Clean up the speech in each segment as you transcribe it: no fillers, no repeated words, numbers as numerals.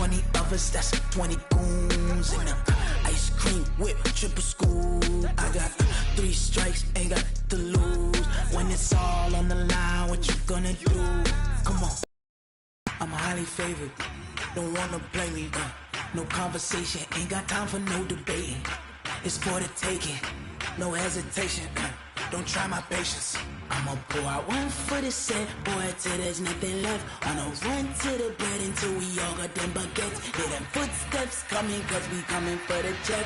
20 of us, that's 20 goons. And ice cream whip, triple scoop. I got 3 strikes, ain't got to lose. When it's all on the line, what you gonna do? Come on. I'm highly favored, don't wanna play me. No conversation, ain't got time for no debating. It's for the taking, no hesitation. Don't try my patience. I'ma pour out one for the set, boy, till there's nothing left. On a run to the bread until we all got them baguettes. Hear them footsteps coming, cause we coming for the check.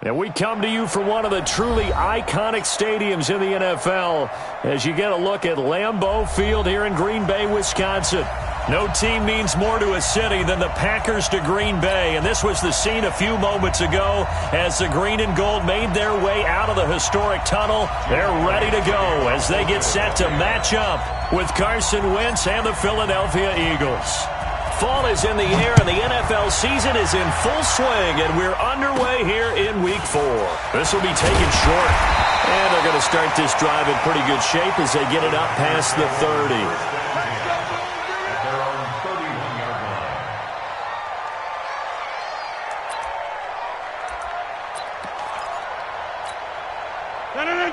And we come to you from one of the truly iconic stadiums in the NFL as you get a look at Lambeau Field here in Green Bay, Wisconsin. No team means more to a city than the Packers to Green Bay, and this was the scene a few moments ago as the green and gold made their way out of the historic tunnel. They're ready to go as they get set to match up with Carson Wentz and the Philadelphia Eagles. Fall is in the air, and the NFL season is in full swing, and we're underway here in Week 4. This will be taken short, and they're going to start this drive in pretty good shape as they get it up past the 30.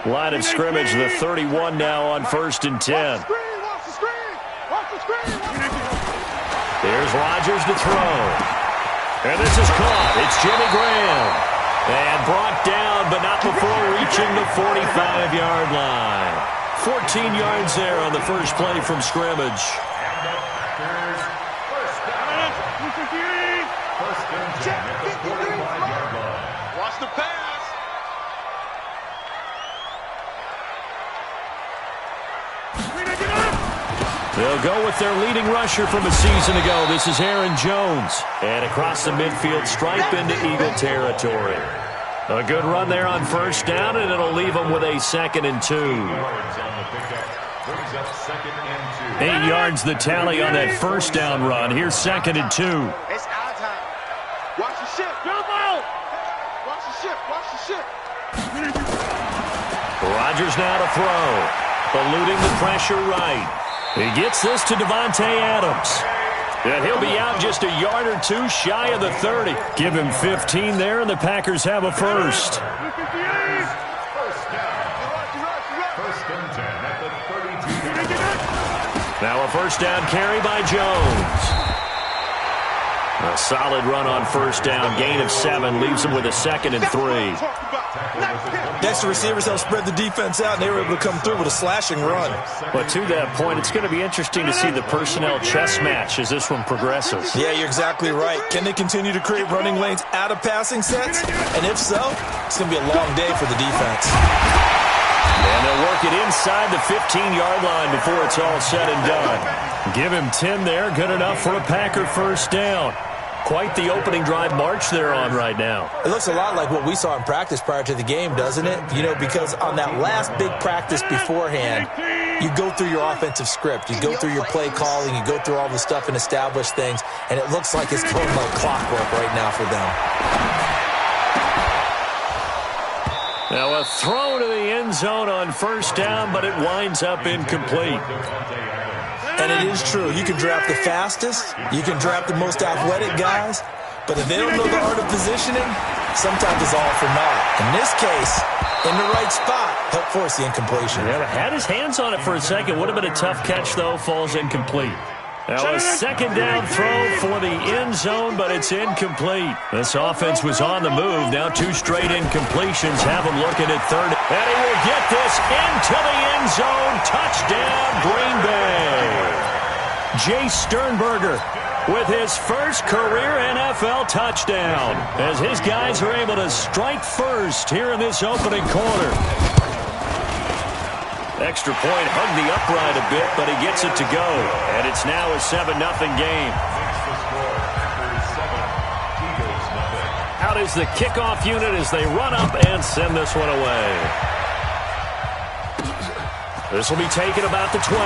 Line of scrimmage, the 31 now on 1st and 10. Here's Rodgers to throw. And this is caught. It's Jimmy Graham. And brought down, but not before reaching the 45-yard line. 14 yards there on the first play from scrimmage. Watch the pass. They'll go with their leading rusher from a season ago. This is Aaron Jones. And across the midfield stripe into Eagle territory. A good run there on 1st down, and it'll leave them with a 2nd and 2. 8 yards the tally on that 1st down run. Here's 2nd and 2. It's our time. Watch the ship. Jump out. Watch the ship. Watch the ship. Rodgers now to throw. Eluding the pressure right. He gets this to Devontae Adams. And he'll be out just a yard or 2 shy of the 30. Give him 15 there, and the Packers have a first. Now a 1st down carry by Jones. A solid run on 1st down. Gain of 7 leaves him with a 2nd and 3. Next, the receivers help spread the defense out, and they were able to come through with a slashing run. But to that point, it's going to be interesting to see the personnel chess match as this one progresses. Yeah, you're exactly right. Can they continue to create running lanes out of passing sets? And if so, it's going to be a long day for the defense. And they'll work it inside the 15-yard line before it's all said and done. Give him 10 there, good enough for a Packer 1st down. Quite the opening drive march they're on right now. It looks a lot like what we saw in practice prior to the game, doesn't it? You know, because on that last big practice beforehand, you go through your offensive script. You go through your play calling. You go through all the stuff and establish things. And it looks like it's going like clockwork right now for them. Now a throw to the end zone on 1st down, but it winds up incomplete. And it is true. You can draft the fastest. You can draft the most athletic guys. But if they don't know the art of positioning, sometimes it's all for naught. In this case, in the right spot, helped force the incompletion. Yeah, had his hands on it for a second. Would have been a tough catch, though. Falls incomplete. Now a 2nd down throw for the end zone, but it's incomplete. This offense was on the move. Now 2 straight incompletions have him looking at 3rd. And he will get this into the end zone. Touchdown, Green Bay. Jay Sternberger with his first career NFL touchdown as his guys are able to strike first here in this opening quarter. Extra point hugged the upright a bit, but he gets it to go. And it's now a 7-0 game. Out is the kickoff unit as they run up and send this one away. This will be taken about the 12.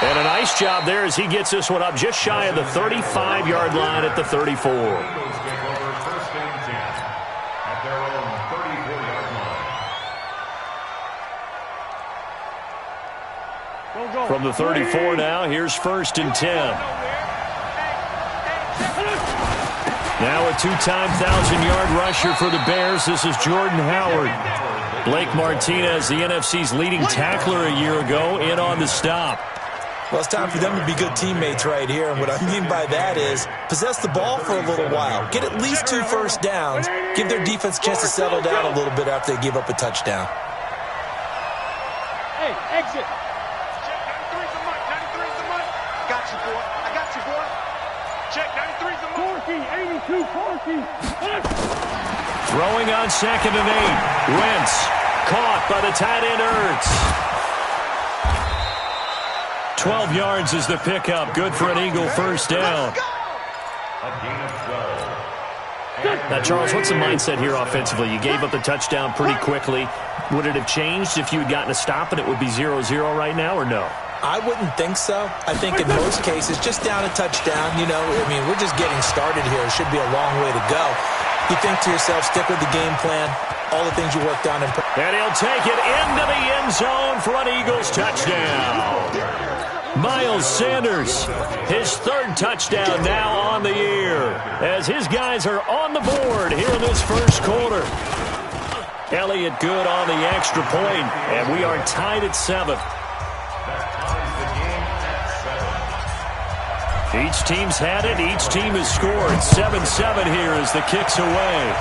And a nice job there as he gets this one up just shy of the 35-yard line at the 34. From the 34 now, here's 1st and 10. Now a two-time 1,000-yard rusher for the Bears. This is Jordan Howard. Blake Martinez, the NFC's leading tackler a year ago, in on the stop. Well, it's time for them to be good teammates right here. And what I mean by that is possess the ball for a little while. Get at least 2 first downs. Give their defense a chance to settle down a little bit after they give up a touchdown. Hey, exit. 93's the mic. 93's the mic. Got you, boy. I got you, boy. Check, 93's the mic. Corky, 82, Corky. Throwing on 2nd and 8. Wentz caught by the tight end Ertz. 12 yards is the pickup. Good for an Eagle first down. Now, Charles, what's the mindset here offensively? You gave up the touchdown pretty quickly. Would it have changed if you had gotten a stop and it would be 0-0 right now, or no? I wouldn't think so. I think in most cases, just down a touchdown, you know, I mean, we're just getting started here. It should be a long way to go. You think to yourself, stick with the game plan, all the things you worked on. And he'll take it into the end zone for an Eagles touchdown. Miles Sanders, his 3rd touchdown now on the year, as his guys are on the board here in this first quarter. Elliott good on the extra point, and we are tied at 7. Each team's had it. Each team has scored. 7-7 here as the kick's away.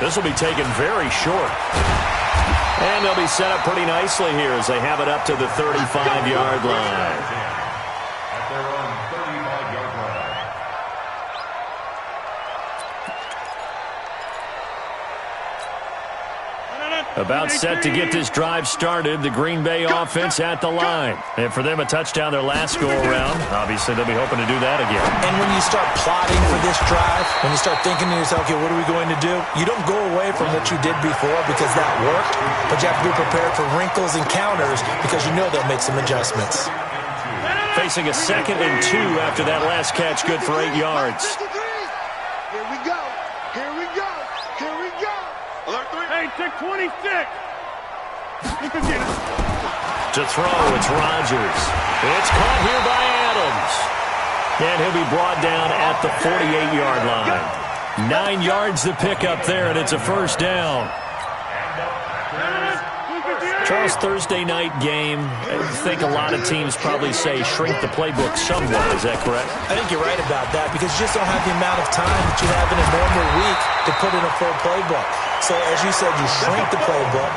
This will be taken very short. And they'll be set up pretty nicely here as they have it up to the 35-yard line. At their own 35-yard line. About set to get this drive started. The Green Bay offense at the line. And for them, a touchdown their last go-around. Obviously, they'll be hoping to do that again. And when you start plotting for this drive, when you start thinking to yourself, okay, what are we going to do? You don't go away from what you did before because that worked, but you have to be prepared for wrinkles and counters because you know they'll make some adjustments. Facing a 2nd and 2 after that last catch, good for 8 yards. Here we go. Here we go. Here we go. Alert 3. Hey, check 26. You can get it. To throw, it's Rodgers. It's caught here by Adams. And he'll be brought down at the 48-yard line. 9 yards to pick up there, and it's a first down. Charles, Thursday night game, I think a lot of teams probably say shrink the playbook somewhat. Is that correct? I think you're right about that because you just don't have the amount of time that you have in a normal week to put in a full playbook. So, as you said, you shrink the playbook,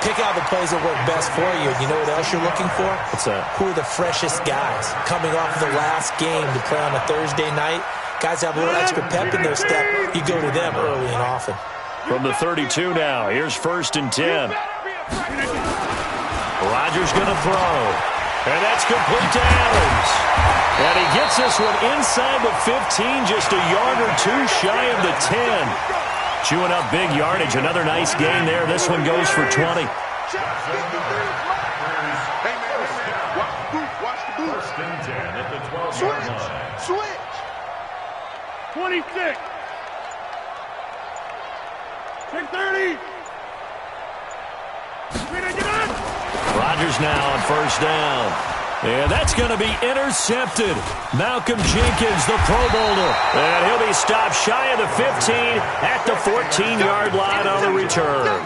pick out the plays that work best for you. You know what else you're looking for? What's that? Who are the freshest guys coming off of the last game to play on a Thursday night? Guys have a little extra pep in their step. You go to them early and often. From the 32 now, here's 1st and 10. Rodgers going to throw. And that's complete to Adams. And he gets this one inside the 15, just a yard or 2 shy of the 10. Chewing up big yardage. Another nice gain there. This one goes for 20. Hey, man. Watch the boot. 1st and 10 at the 12-yard line. Switch. 26. Check 30. Rodgers now on 1st down. And that's going to be intercepted. Malcolm Jenkins, the Pro Bowler. And he'll be stopped shy of the 15 at the 14-yard line on the return.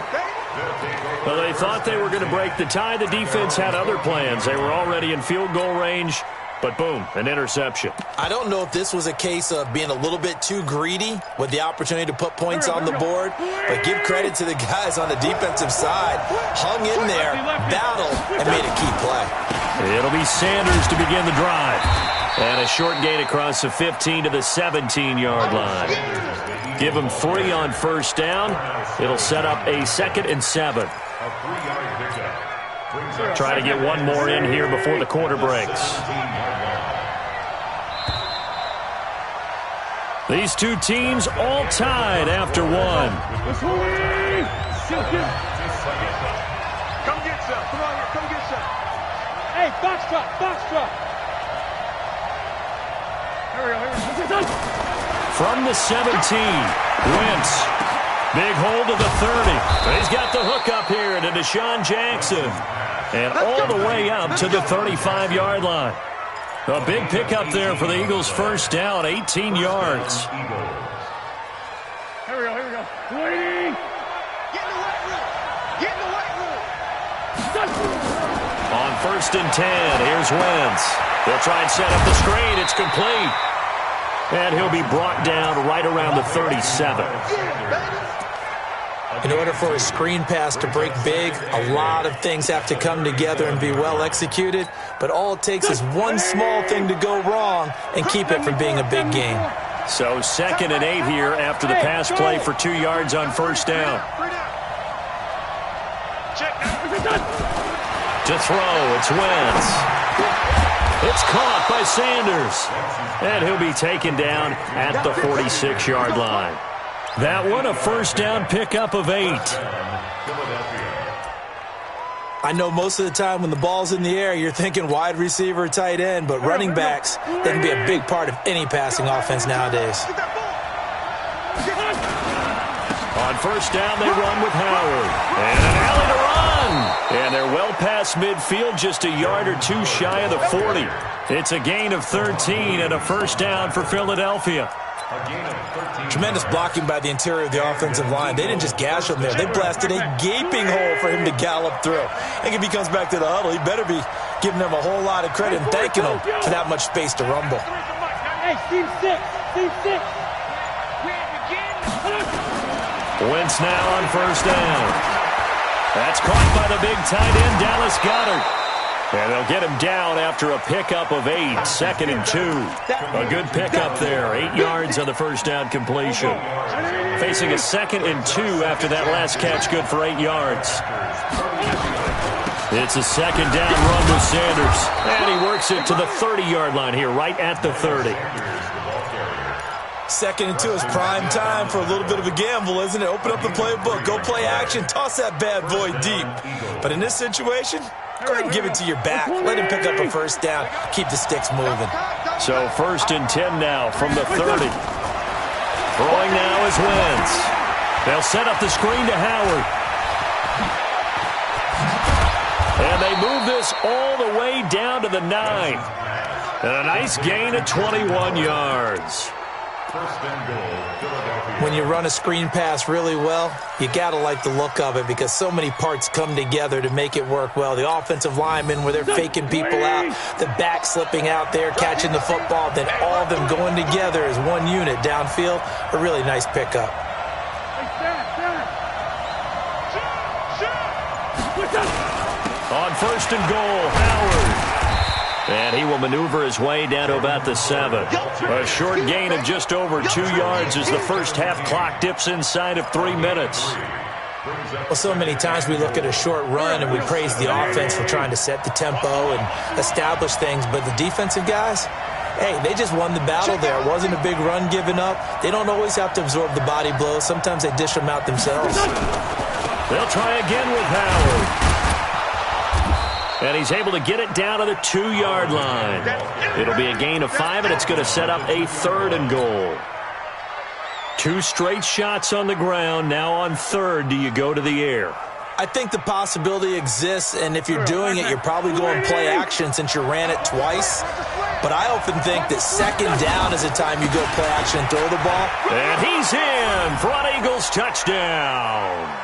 Well, they thought they were going to break the tie. The defense had other plans. They were already in field goal range. But boom, an interception. I don't know if this was a case of being a little bit too greedy with the opportunity to put points on the board, but give credit to the guys on the defensive side. Hung in there, battled, and made a key play. It'll be Sanders to begin the drive. And a short gain across the 15 to the 17-yard line. Give him 3 on 1st down. It'll set up a 2nd and 7. Try to get one more in here before the quarter breaks. These two teams all tied after 1. Come get some. Come on here. Come get some. Hey, box drop. Box drop. Here we go. From the 17, Wentz. Big hold to the 30. He's got the hook up here to Deshaun Jackson. And all the way up to the 35-yard line. A big pickup there for the Eagles' first down, 18 yards. Here we go. Waiting. Get in the weight room. On 1st and 10, here's Wentz. They'll try and set up the screen. It's complete. And he'll be brought down right around the 37. In order for a screen pass to break big, a lot of things have to come together and be well executed. But all it takes is one small thing to go wrong and keep it from being a big game. So 2nd and 8 here after the pass play for 2 yards on 1st down. To throw, it's Wentz. It's caught by Sanders. And he'll be taken down at the 46-yard line. That one, a first down pickup of 8. I know most of the time when the ball's in the air, you're thinking wide receiver, tight end, but running backs, they can be a big part of any passing offense nowadays. On 1st down, they run with Howard. And an alley to run. And they're well past midfield, just a yard or two shy of the 40. It's a gain of 13 and a first down for Philadelphia. Tremendous blocking by the interior of the offensive line. They didn't just gash him there. They blasted a gaping hole for him to gallop through. I think if he comes back to the huddle, he better be giving them a whole lot of credit and thanking them for that much space to rumble. Hey, Team 6. Wentz now on 1st down. That's caught by the big tight end, Dallas Goedert. And they'll get him down after a pickup of 8, 2nd and 2. A good pickup there, 8 yards on the first down completion. Facing a 2nd and 2 after that last catch, good for 8 yards. It's a 2nd down run with Sanders. And he works it to the 30-yard line here, right at the 30. 2nd and 2 is prime time for a little bit of a gamble, isn't it? Open up the playbook, go play action, toss that bad boy deep. But in this situation, go ahead and give it to your back. Let him pick up a first down. Keep the sticks moving. So 1st and 10 now from the 30. Throwing now is Wentz. They'll set up the screen to Howard. And they move this all the way down to the 9. And a nice gain of 21 yards. When you run a screen pass really well, you got to like the look of it because so many parts come together to make it work well. The offensive linemen where they're faking people out, the back slipping out there, catching the football, then all of them going together as one unit downfield. A really nice pickup. On 1st and goal, Howard. And he will maneuver his way down to about the 7. A short gain of just over 2 yards as the first half clock dips inside of 3 minutes. Well, so many times we look at a short run and we praise the offense for trying to set the tempo and establish things, but the defensive guys, hey, they just won the battle there. It wasn't a big run given up. They don't always have to absorb the body blows. Sometimes they dish them out themselves. They'll try again with Howard. And he's able to get it down to the 2-yard line. It'll be a gain of 5, and it's going to set up a 3rd and goal. 2 straight shots on the ground. Now on 3rd, do you go to the air? I think the possibility exists, and if you're doing it, you're probably going play action since you ran it twice. But I often think that 2nd down is the time you go play action and throw the ball. And he's in for an Eagles touchdown.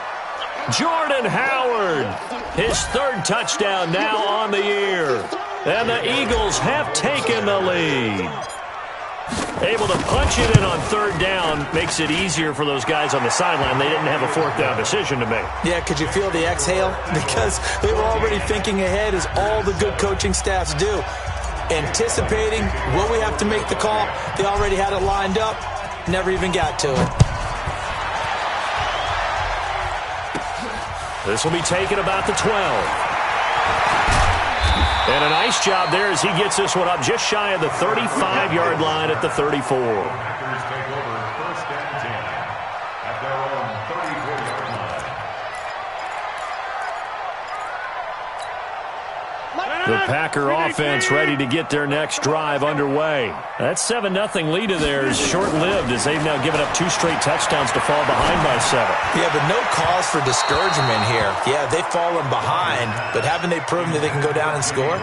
Jordan Howard, his 3rd touchdown now on the year. And the Eagles have taken the lead. Able to punch it in on 3rd down makes it easier for those guys on the sideline. They didn't have a 4th down decision to make. Yeah, could you feel the exhale? Because they were already thinking ahead, as all the good coaching staffs do. Anticipating, will we have to make the call? They already had it lined up, never even got to it. This will be taken about the 12. And a nice job there as he gets this one up just shy of the 35-yard line at the 34. Packers take over 1st and 10 at their own 34-yard The Packer offense ready to get their next drive underway. That 7-0 lead of theirs short-lived as they've now given up 2 straight touchdowns to fall behind by 7. Yeah, but no cause for discouragement here. Yeah, they've fallen behind, but haven't they proven that they can go down and score?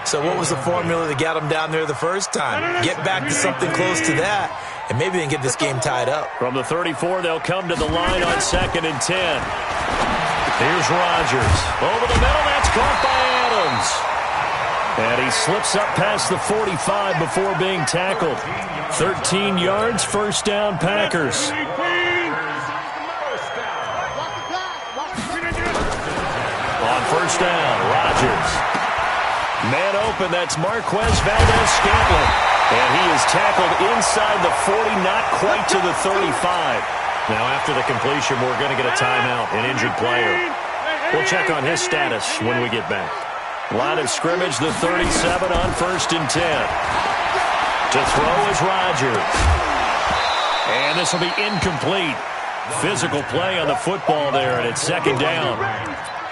So what was the formula that got them down there the first time? Get back to something close to that, and maybe they can get this game tied up. From the 34, they'll come to the line on 2nd and 10. Here's Rodgers. Over the middle, that's caught by Adams. And he slips up past the 45 before being tackled. 13 yards, first down, Packers. On first down, Rodgers. Man open, that's Marquez Valdez-Scantling. And he is tackled inside the 40, not quite to the 35. Now, after the completion, we're going to get a timeout, an injured player. We'll check on his status when we get back. Line of scrimmage, the 37 on 1st and 10. To throw is Rodgers. And this will be incomplete. Physical play on the football there, and it's 2nd down.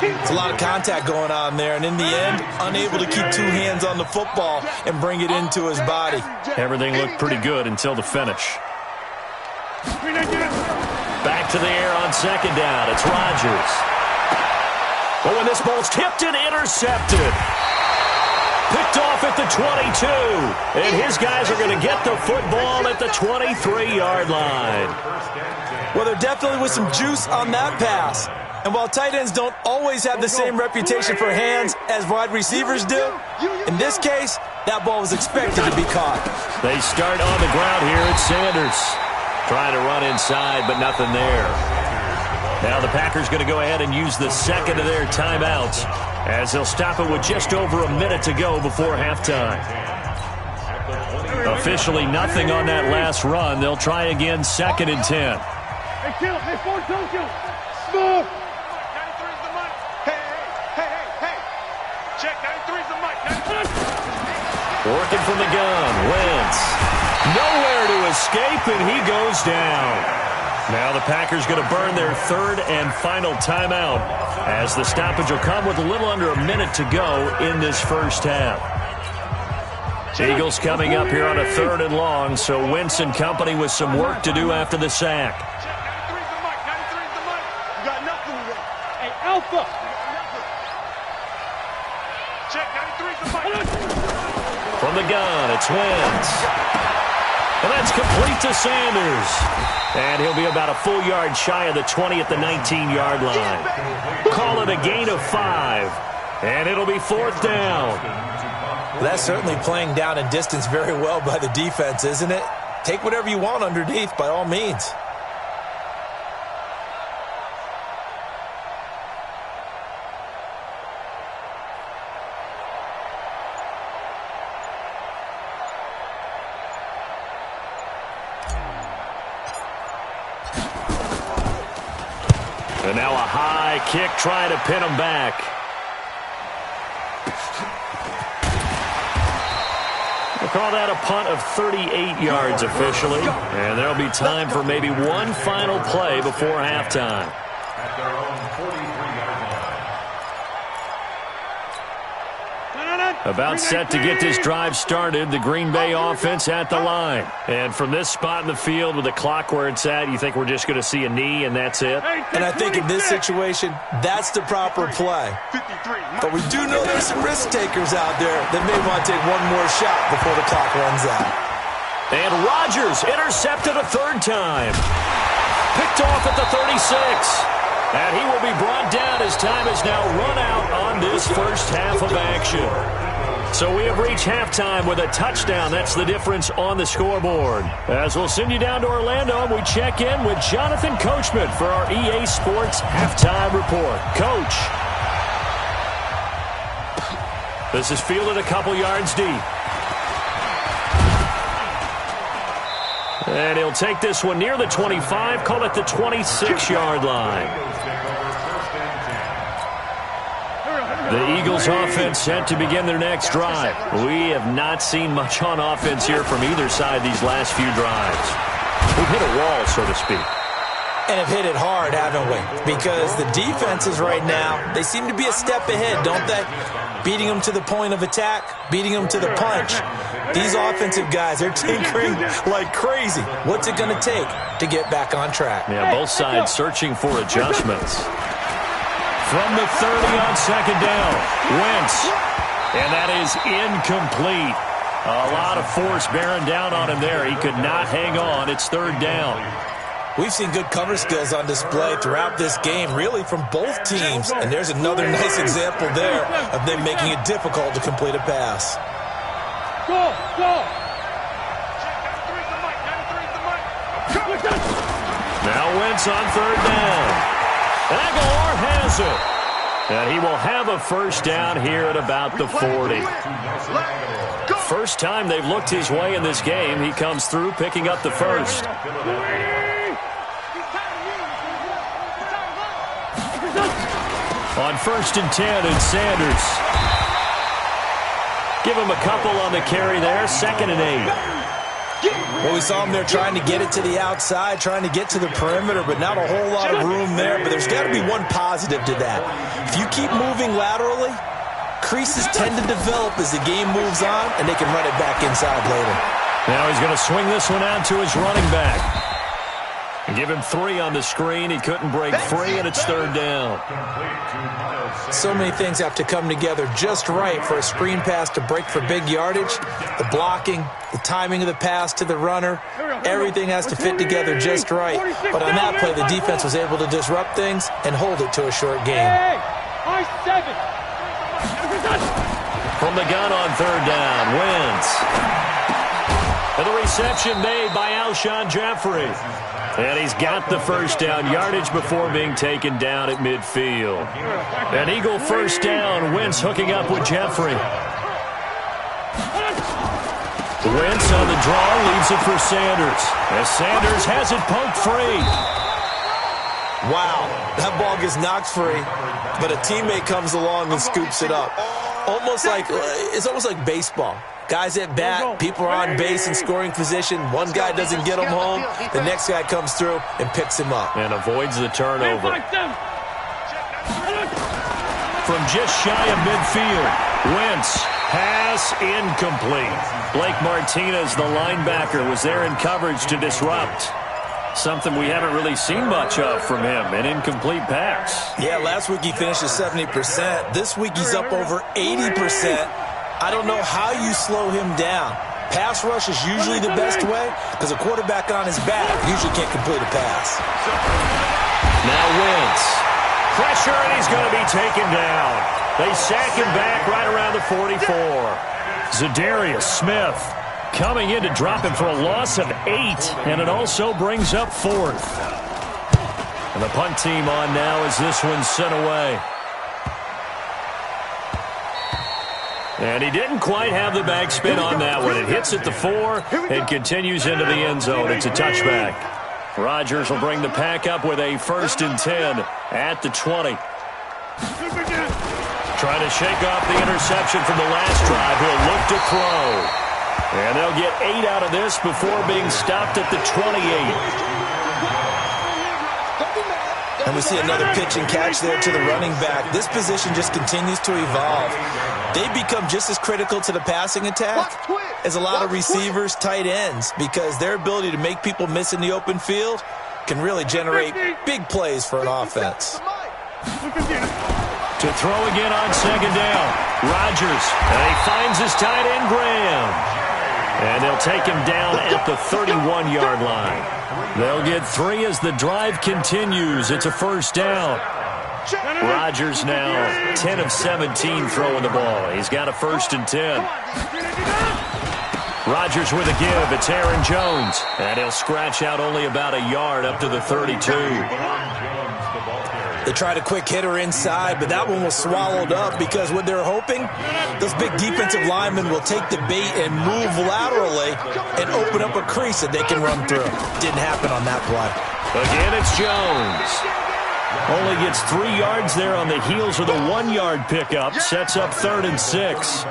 It's a lot of contact going on there, and in the end, unable to keep 2 hands on the football and bring it into his body. Everything looked pretty good until the finish. Back to the air on 2nd down. It's Rodgers. Oh, and this ball's tipped and intercepted. Picked off at the 22. And his guys are going to get the football at the 23-yard line. Well, there definitely was some juice on that pass. And while tight ends don't always have the same reputation for hands as wide receivers do, in this case, that ball was expected to be caught. They start on the ground here at Sanders. Trying to run inside, but nothing there. Now the Packers going to go ahead and use the 2nd of their timeouts as they'll stop it with just over a minute to go before halftime. Officially nothing on that last run. They'll try again 2nd and 10. Hey, kill. Hey, Ford, don't kill. Smooth. 93's the mic. Hey. Check, 93's the mic. Working from the gun. Wentz. Nowhere to escape, and he goes down. Now the Packers going to burn their 3rd and final timeout as the stoppage will come with a little under a minute to go in this first half. Eagles coming up here on a 3rd and long, so Wentz and company with some work to do after the sack. Check, 93's the mic. 93's the mic. You got nothing to do. Hey, Alpha. Check, 93's the mic. From the gun, it's Wentz. And that's complete to Sanders. And he'll be about a full yard shy of the 20 at the 19-yard line. Call it a gain of 5. And it'll be 4th down. Well, that's certainly playing down and distance very well by the defense, isn't it? Take whatever you want underneath, by all means. And now a high kick trying to pin him back. We'll call that a punt of 38 yards officially. And there'll be time for maybe one final play before halftime. At their own 43-yard line. About set to get this drive started, the Green Bay offense at the line. And from this spot in the field with the clock where it's at, you think we're just going to see a knee and that's it? And I think in this situation, that's the proper play. But we do know there's some risk takers out there that may want to take one more shot before the clock runs out. And Rodgers intercepted a 3rd time. Picked off at the 36. And he will be brought down as time is now run out on this first half of action. So we have reached halftime with a touchdown. That's the difference on the scoreboard. As we'll send you down to Orlando, and we check in with Jonathan Coachman for our EA Sports Halftime Report. Coach. This is fielded a couple yards deep. And he'll take this one near the 25, call it the 26-yard line. The Eagles offense set to begin their next drive. We have not seen much on offense here from either side these last few drives. We've hit a wall, so to speak. And have hit it hard, haven't we? Because the defenses right now, they seem to be a step ahead, don't they? beating them to the point of attack, beating them to the punch. These offensive guys, they're tinkering like crazy. What's it going to take to get back on track? Yeah, both sides searching for adjustments. From the 30 on second down, Wentz. And that is incomplete. A lot of force bearing down on him there. He could not hang on. It's third down. We've seen good cover skills on display throughout this game, really from both teams. And there's another nice example there of them making it difficult to complete a pass. Now Wentz on third down. Aguilar has it. And he will have a first down here at about the 40. First time they've looked his way in this game. He comes through picking up the first. On 1st and 10, it's Sanders. Give him a couple on the carry there. 2nd and 8. Well, we saw him there trying to get it to the outside, trying to get to the perimeter, but not a whole lot of room there. But there's got to be one positive to that. If you keep moving laterally, creases tend to develop as the game moves on, and they can run it back inside later. Now he's going to swing this one out to his running back. Give him 3 on the screen. He couldn't break free, and it's third down. So many things have to come together just right for a screen pass to break for big yardage. The blocking, the timing of the pass to the runner, everything has to fit together just right. But on that play, the defense was able to disrupt things and hold it to a short game. From the gun on third down, Wentz. And the reception made by Alshon Jeffrey. And he's got the first down yardage before being taken down at midfield. An Eagle first down. Wentz hooking up with Jeffrey. Wentz on the draw, leaves it for Sanders. As Sanders has it poked free. Wow, that ball gets knocked free, but a teammate comes along and scoops it up. It's almost like baseball. Guys at bat, people are on base in scoring position. One guy doesn't get him home. The next guy comes through and picks him up. And avoids the turnover. From just shy of midfield, Wentz, pass incomplete. Blake Martinez, the linebacker, was there in coverage to disrupt. Something we haven't really seen much of from him, an incomplete pass. Yeah, last week he finished at 70%. This week he's up over 80%. I don't know how you slow him down. Pass rush is usually the best way because a quarterback on his back usually can't complete a pass. Now Wentz. Pressure, and he's going to be taken down. They sack him back right around the 44. Za'Darius Smith coming in to drop him for a loss of 8, and it also brings up 4th. And the punt team on now as this one's sent away. And he didn't quite have the backspin on that one. It hits at the 4 and continues into the end zone. It's a touchback. Rodgers will bring the pack up with a 1st and 10 at the 20. Trying to shake off the interception from the last drive. He'll look to throw. And they'll get 8 out of this before being stopped at the 28. And we see another pitch and catch there to the running back. This position just continues to evolve. They become just as critical to the passing attack as a lot of receivers, tight ends, because their ability to make people miss in the open field can really generate big plays for an offense. To throw again on second down. Rodgers, and he finds his tight end, Graham. And they'll take him down at the 31-yard line. They'll get 3 as the drive continues. It's a first down. Rodgers now 10 of 17 throwing the ball. He's got a 1st and 10. Rodgers with a give. It's Aaron Jones. And he'll scratch out only about a yard up to the 32. They tried a quick hitter inside, but that one was swallowed up because what they're hoping, those big defensive linemen will take the bait and move laterally and open up a crease that they can run through. Didn't happen on that play. Again, it's Jones. Only gets 3 yards there on the heels of the 1-yard pickup. Sets up 3rd and 6.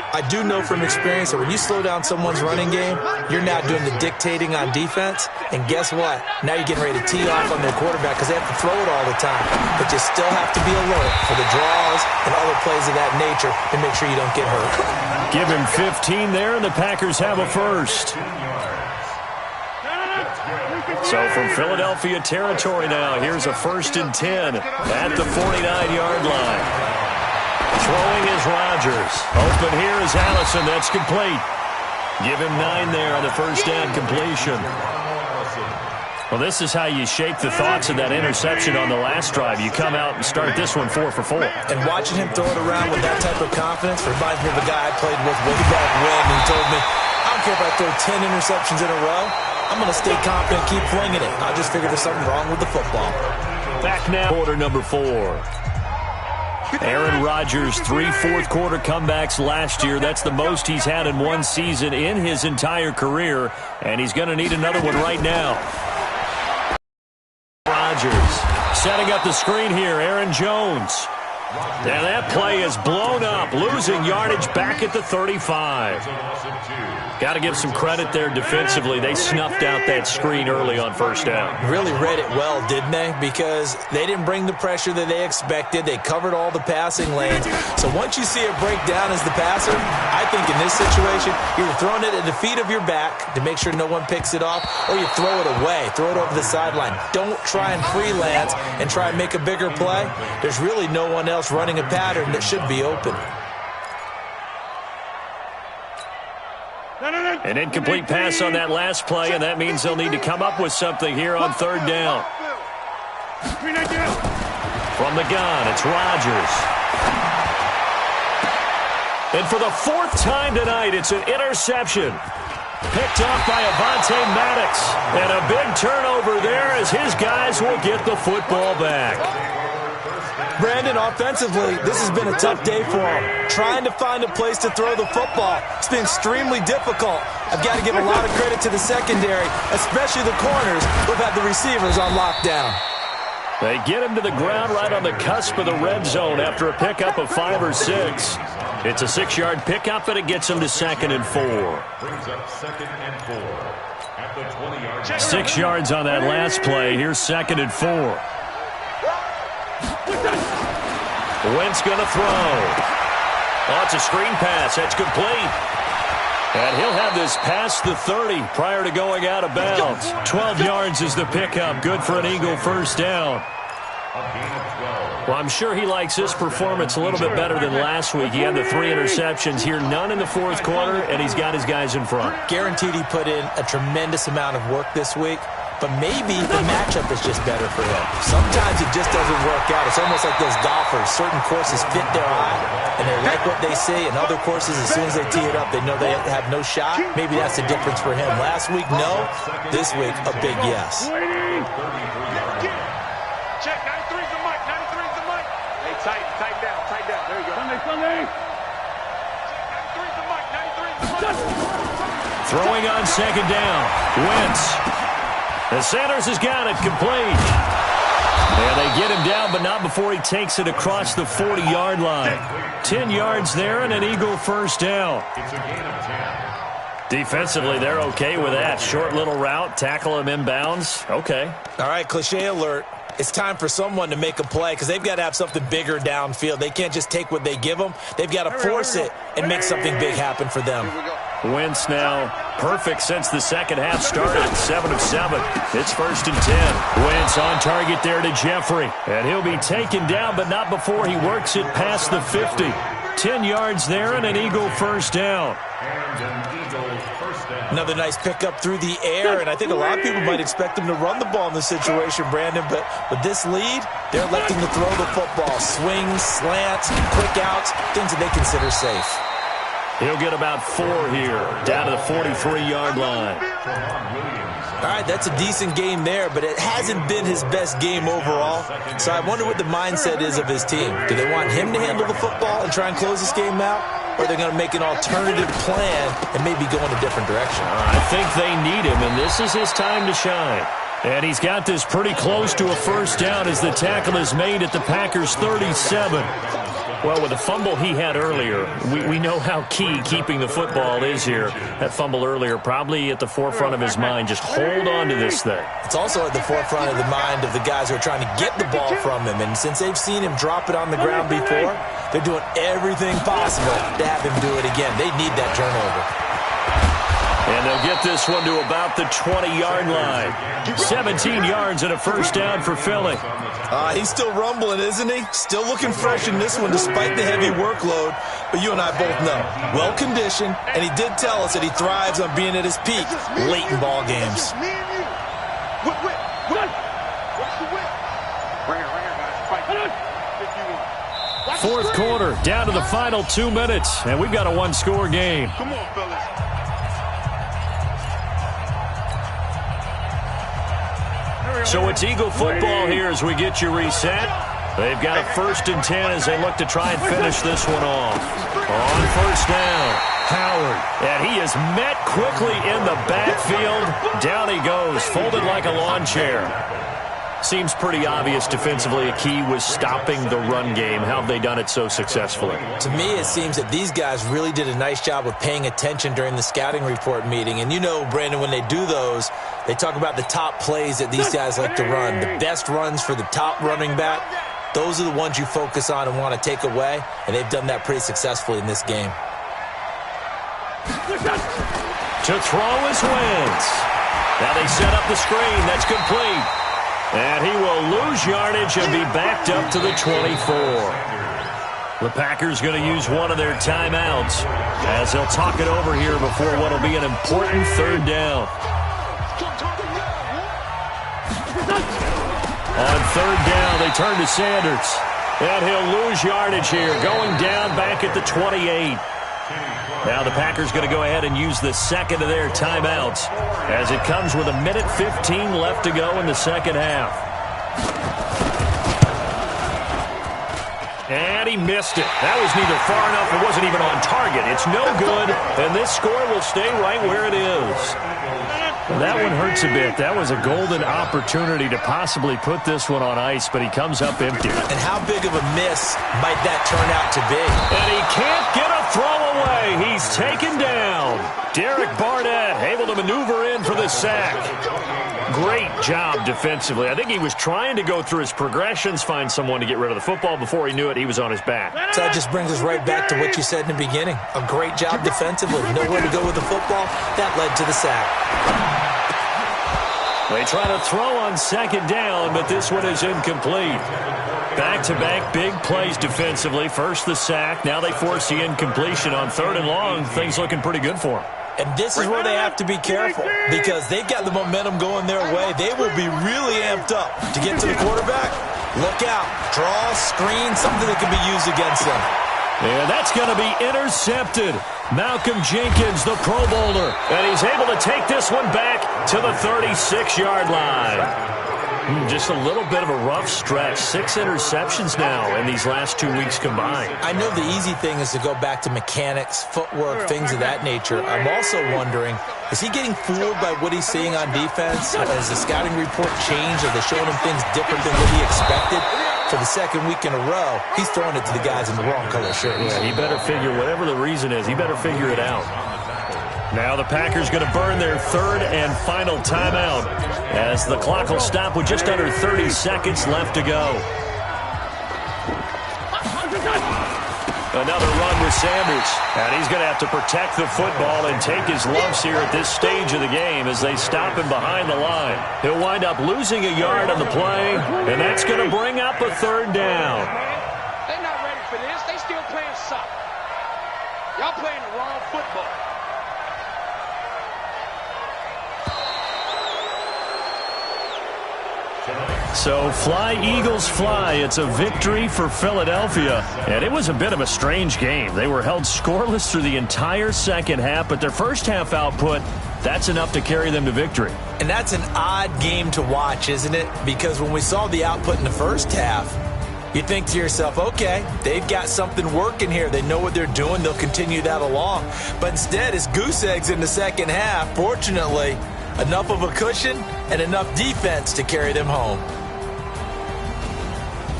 I do know from experience that when you slow down someone's running game, you're now doing the dictating on defense. And guess what? Now you're getting ready to tee off on their quarterback because they have to throw it all the time. But you still have to be alert for the draws and other plays of that nature to make sure you don't get hurt. Give him 15 there, and the Packers have a first. So from Philadelphia territory now, here's a 1st and 10 at the 49-yard line. Throwing is Rodgers. Open here is Allison. That's complete. Give him 9 there on the first down completion. Well, this is how you shape the thoughts of that interception on the last drive. You come out and start this one 4 for 4. And watching him throw it around with that type of confidence reminds me of a guy I played with way back when who told me, I don't care if I throw 10 interceptions in a row. I'm going to stay confident, keep flinging it. I just figured there's something wrong with the football. Back now, quarter number 4. Aaron Rodgers, 3 fourth-quarter comebacks last year. That's the most he's had in one season in his entire career, and he's going to need another one right now. Rodgers setting up the screen here. Aaron Jones. And that play is blown up, losing yardage back at the 35. Got to give some credit there defensively. They snuffed out that screen early on first down. Really read it well, didn't they? Because they didn't bring the pressure that they expected. They covered all the passing lanes. So once you see it break down as the passer, I think in this situation, you're throwing it at the feet of your back to make sure no one picks it off, or you throw it away, throw it over the sideline. Don't try and freelance and try and make a bigger play. There's really no one else running a pattern that should be open. An incomplete pass on that last play, and that means they'll need to come up with something here on third down. From the gun, it's Rodgers. And for the 4th time tonight, it's an interception. Picked off by Avonte Maddox. And a big turnover there as his guys will get the football back. Brandon, offensively, this has been a tough day for him. Trying to find a place to throw the football. It's been extremely difficult. I've got to give a lot of credit to the secondary, especially the corners who've had the receivers on lockdown. They get him to the ground right on the cusp of the red zone after a pickup of 5 or 6. It's a 6-yard pickup, and it gets him to 2nd and 4. Brings up 2nd and 4 at the 20-yard line. 6 yards on that last play. Here's 2nd and 4. Wentz going to throw. Oh, it's a screen pass. That's complete. And he'll have this past the 30 prior to going out of bounds. 12 yards is the pickup. Good for an Eagle first down. Well, I'm sure he likes this performance a little bit better than last week. He had the 3 interceptions here, none in the 4th quarter, and he's got his guys in front. Guaranteed he put in a tremendous amount of work this week. But maybe the matchup is just better for him. Sometimes it just doesn't work out. It's almost like those golfers. Certain courses fit their eye, and they like what they see. And other courses, as soon as they tee it up, they know they have no shot. Maybe that's the difference for him. Last week, no. This week, a big yes. Check, 93's the mic, 93's the mic. Hey, tight down. There you go. Sunday. 93's the mic, 93's the mic. Throwing on 2nd down. Wentz. And Sanders has got it complete. And they get him down, but not before he takes it across the 40-yard line. 10 yards there and an Eagle first down. It's a gain of 10. Defensively, they're okay with that. Short little route, tackle him inbounds. Okay. All right, cliche alert. It's time for someone to make a play because they've got to have something bigger downfield. They can't just take what they give them. They've got to force it and make something big happen for them. Wentz now perfect since the second half started. 7 of 7. It's 1st and 10. Wentz on target there to Jeffrey. And he'll be taken down, but not before he works it past the 50. 10 yards there and an Eagle first down. And an Eagle first down. Another nice pickup through the air, and I think a lot of people might expect them to run the ball in this situation, Brandon, but with this lead, they're electing to throw the football. Swings, slants, quick outs, things that they consider safe. He'll get about 4 here, down to the 43-yard line. All right, that's a decent game there, but it hasn't been his best game overall. So I wonder what the mindset is of his team. Do they want him to handle the football and try and close this game out? Or are they going to make an alternative plan and maybe go in a different direction? I think they need him, and this is his time to shine. And he's got this pretty close to a first down as the tackle is made at the Packers' 37. Well, with the fumble he had earlier, we know how key keeping the football is here. That fumble earlier probably at the forefront of his mind. Just hold on to this thing. It's also at the forefront of the mind of the guys who are trying to get the ball from him. And since they've seen him drop it on the ground before, they're doing everything possible to have him do it again. They need that turnover. And they'll get this one to about the 20-yard line. 17 yards and a first down for Philly. He's still rumbling, isn't he? Still looking fresh in this one despite the heavy workload. But you and I both know, well-conditioned, and he did tell us that he thrives on being at his peak late in ball games. Fourth quarter, down to the final 2 minutes, and we've got a one-score game. Come on, fellas. So it's Eagle football here as we get you reset. They've got a 1st and 10 as they look to try and finish this one off. On first down, Howard. And he is met quickly in the backfield. Down he goes, folded like a lawn chair. Seems pretty obvious defensively a key was stopping the run game. How have they done it so successfully? To me, it seems that these guys really did a nice job of paying attention during the scouting report meeting. And you know, Brandon, when they do those, they talk about the top plays that these guys like to run. The best runs for the top running back, those are the ones you focus on and want to take away. And they've done that pretty successfully in this game. To throw is Wentz. Now they set up the screen. That's complete. And he will lose yardage and be backed up to the 24. The Packers going to use one of their timeouts as they'll talk it over here before what will be an important 3rd down. On 3rd down, they turn to Sanders. And he'll lose yardage here, going down back at the 28. Now the Packers going to go ahead and use the second of their timeouts as it comes with 1:15 left to go in the second half. And he missed it. That was neither far enough. It wasn't even on target. It's no good, and this score will stay right where it is. That one hurts a bit. That was a golden opportunity to possibly put this one on ice, but he comes up empty. And how big of a miss might that turn out to be? And he can't get a throw away. He's taken down. Derek Barnett able to maneuver in for the sack. Great job defensively. I think he was trying to go through his progressions, find someone to get rid of the football. Before he knew it, he was on his back. So that just brings us right back to what you said in the beginning. A great job defensively. Nowhere to go with the football. That led to the sack. They try to throw on 2nd down, but this one is incomplete. Back-to-back big plays defensively. First the sack. Now they force the incompletion on 3rd and long. Things looking pretty good for them. And this is where they have to be careful because they've got the momentum going their way. They will be really amped up to get to the quarterback. Look out. Draw, screen, something that can be used against them. And that's going to be intercepted. Malcolm Jenkins, the Pro Bowler. And he's able to take this one back to the 36-yard line. Just a little bit of a rough stretch. 6 interceptions now in these last 2 weeks combined. I know the easy thing is to go back to mechanics, footwork, things of that nature. I'm also wondering, is he getting fooled by what he's seeing on defense? Has the scouting report changed? Are they showing him things different than what he expected? For the 2nd week in a row, he's throwing it to the guys in the wrong color shirts. Yeah, he better figure, whatever the reason is, he better figure it out. Now the Packers going to burn their 3rd and final timeout as the clock will stop with just under 30 seconds left to go. Another run with Sanders. And he's going to have to protect the football and take his lumps here at this stage of the game as they stop him behind the line. He'll wind up losing a yard on the play, and that's going to bring up a 3rd down. They're not ready for this. They still playing soccer. Y'all playing the wrong football. So fly, Eagles, fly. It's a victory for Philadelphia. And it was a bit of a strange game. They were held scoreless through the entire second half, but their first half output, that's enough to carry them to victory. And that's an odd game to watch, isn't it? Because when we saw the output in the first half, you think to yourself, okay, they've got something working here. They know what they're doing. They'll continue that along. But instead, it's goose eggs in the second half. Fortunately, enough of a cushion and enough defense to carry them home.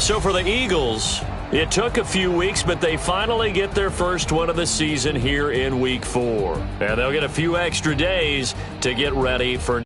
So for the Eagles, It took a few weeks, but they finally get their first one of the season here in Week 4. And they'll get a few extra days to get ready for